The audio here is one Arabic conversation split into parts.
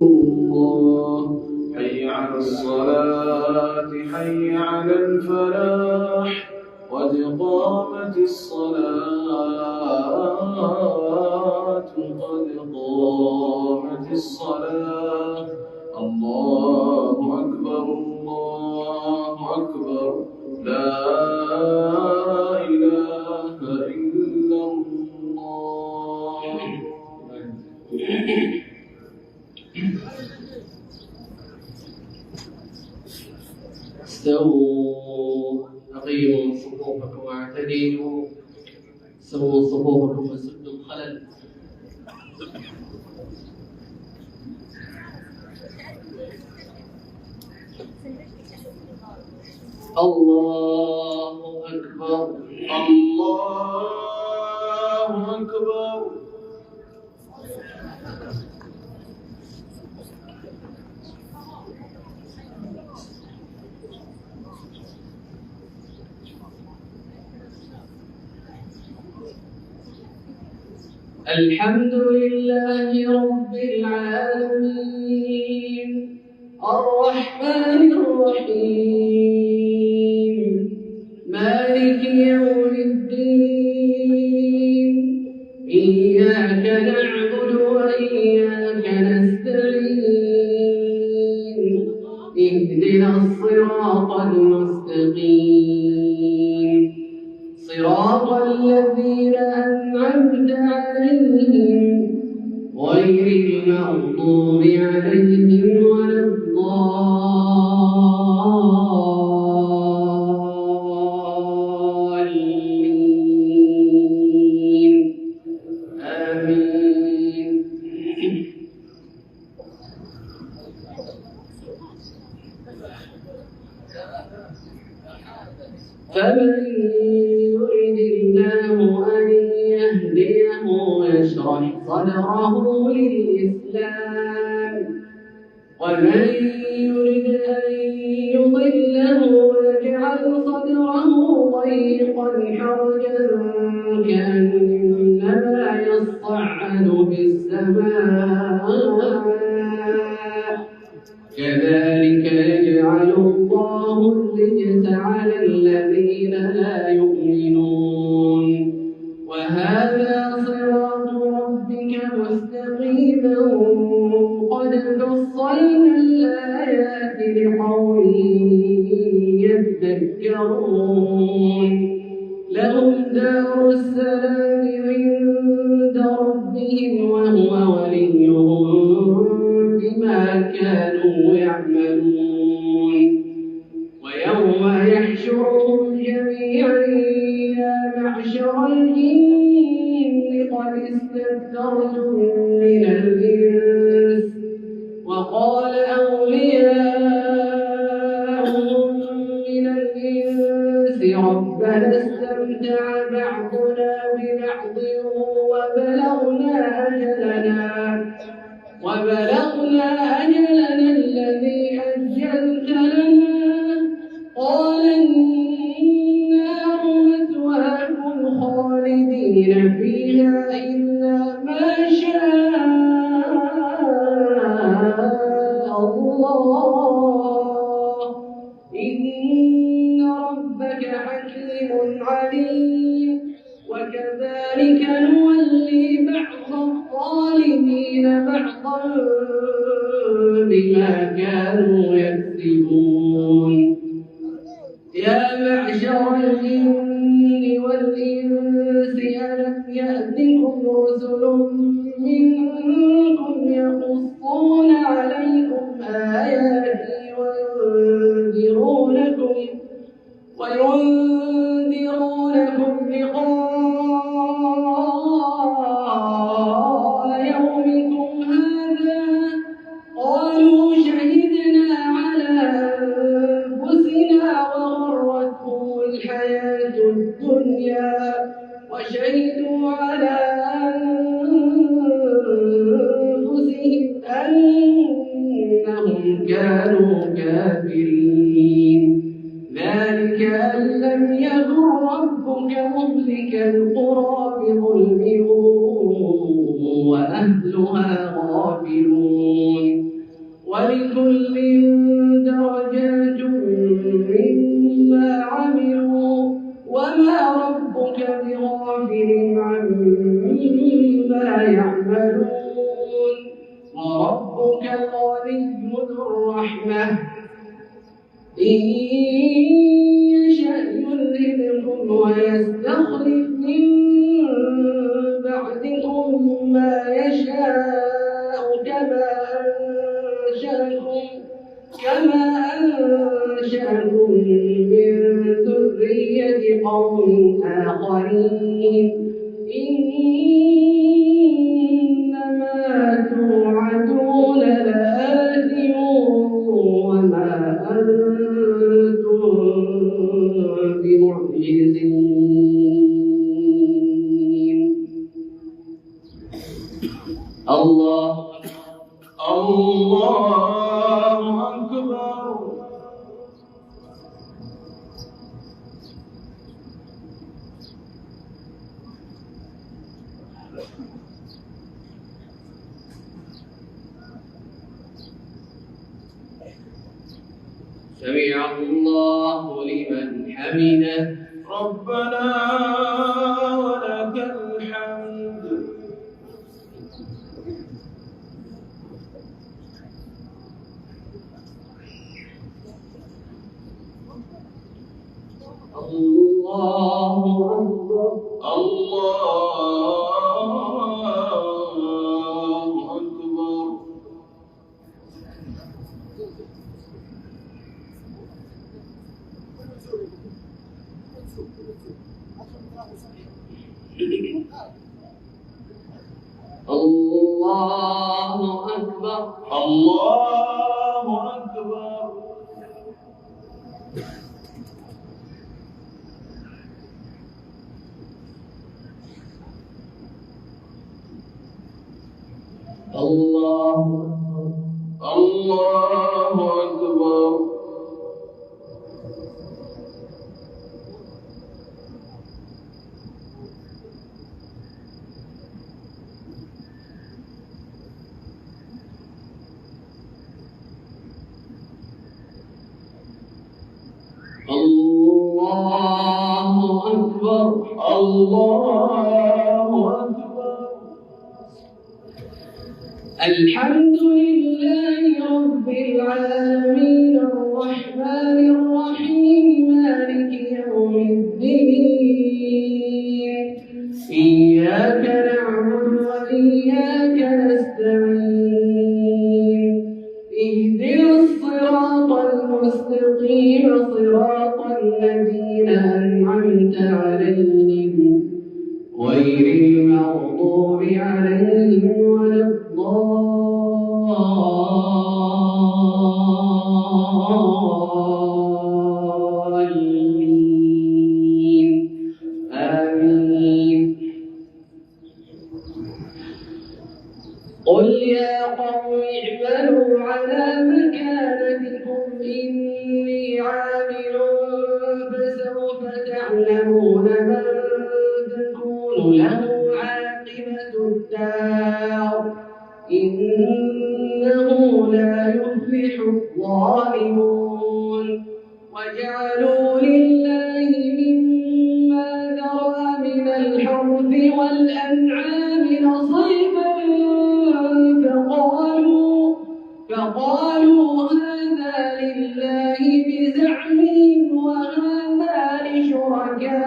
الله حي على الصلاة حي على الفلاح قد قامت الصلاة قد قامت الصلاة الله أكبر الله أكبر لا إله إلا الله. استووا أقيموا صفوفكم واعتدلوا سووا صفوفكم وسدوا الخلل. الله أكبر الله أكبر. الحمد لله رب العالمين الرحمن الرحيم مالك يوم الدين إياك نعبد وإياك نستعين اهدنا الصراط المستقيم صراط الذين أنعمت عليهم غير المغضوب عليهم ولا الضالين آمين. فمن يرد الله أن يهديه يشرح صدره للإسلام ومن يرد أن يضله يجعل صدره ضيقا حرجا كأنما يصعد في السماء كذلك يجعل الله الرجس على الذين لا يؤمنون وهذا صراط ربك مستقيما قد فصلنا الآيات لقوم يذكرون لهم دار السلام عند ربهم وهو وليهم بما كانوا يعملون ويوم يحشرهم جميعا يا معشر الجن قد استكثرتم من الإنس وقال أولياؤهم من الإنس ربنا استمتع بعضنا ببعض وبلغنا أجلنا الذي أجلت لنا قال النار مثواكم خالدين فيها إلا ما شاء الله إن ربك حكيم عليم وكذلك نولي بعض الظالمين بعضا بما كانوا يكسبون يا معشر الجن والإنس ألم يأتكم رسل منكم يقصون عليكم آياتي وينذرونكم لقاء يومكم هذا قالوا شهدنا على أنفسنا وغرتهم الحياة الدنيا وشهدوا على أنفسهم أنهم كانوا كافرين ذلك أن لم يكن ربك مهلك القرى بظلم وأهلها غافلون ولكل درجات مما عملوا وما ربك بغافل عما يعملون وربك الغني ذو الرحمة إن يشأ يذهبكم ويستخلف من بعدكم ما يشاء كما أنشأكم من ذرية قوم آخرين إنما توعدون لآت وما أنتم بمعجزين الله أكبر سمع الله لمن حمده ربنا ولك الحمد الله أكبر الله أكبر الله أكبر الله أكبر الحمد لله رب العالمين الرحمن الرحيم مالك يوم الدين إياك نعبد وإياك نستعين اهدنا الصراط المستقيم صراط الذين أنعمت عليهم غير المغضوب عليهم ولا الضالين آمين قل يا قوم اعملوا على مكانتكم إني عامل فسوف تعلمون من تكون له عاقبة الدار إنه لا يفلح الظالمون وجعلوا لله مما ذرى من الحرث والأنعام نصيبا فقالوا هذا لله بزعمهم وهذا لشركائنا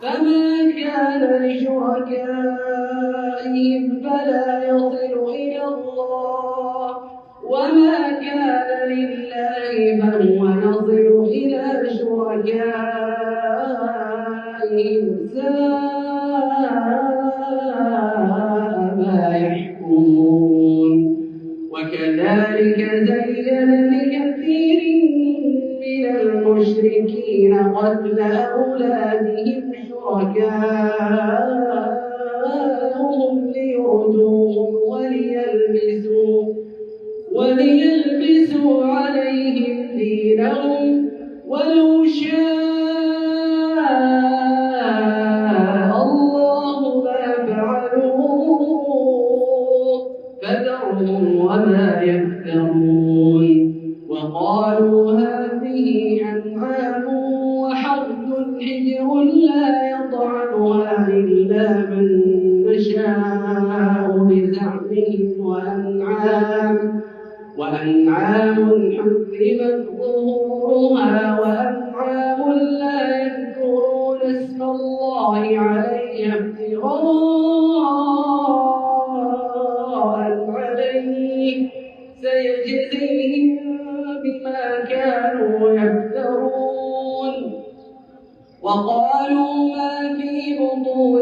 فما كان لشركائهم فلا يصل إلى الله وما كان لله فهو يصل إلى شركائهم ساء ما يحكمون وكذلك زين لكثير من المشركين قتل أولادهم شركاءهم ليردوهم وليلبسوا عليهم دينهم ولو شاء الله ما فعلوه أنعامهم وما يفترون وقالوا هذه أنعام وحرث حجر لا يطعمها إلا من نشاء بزعمهم وأنعام حرمت ظهورها وأنعام لا يذكرون اسم الله عليها افتراء عليه سيجزيهم بما كانوا يفترون وقالوا ما في بطون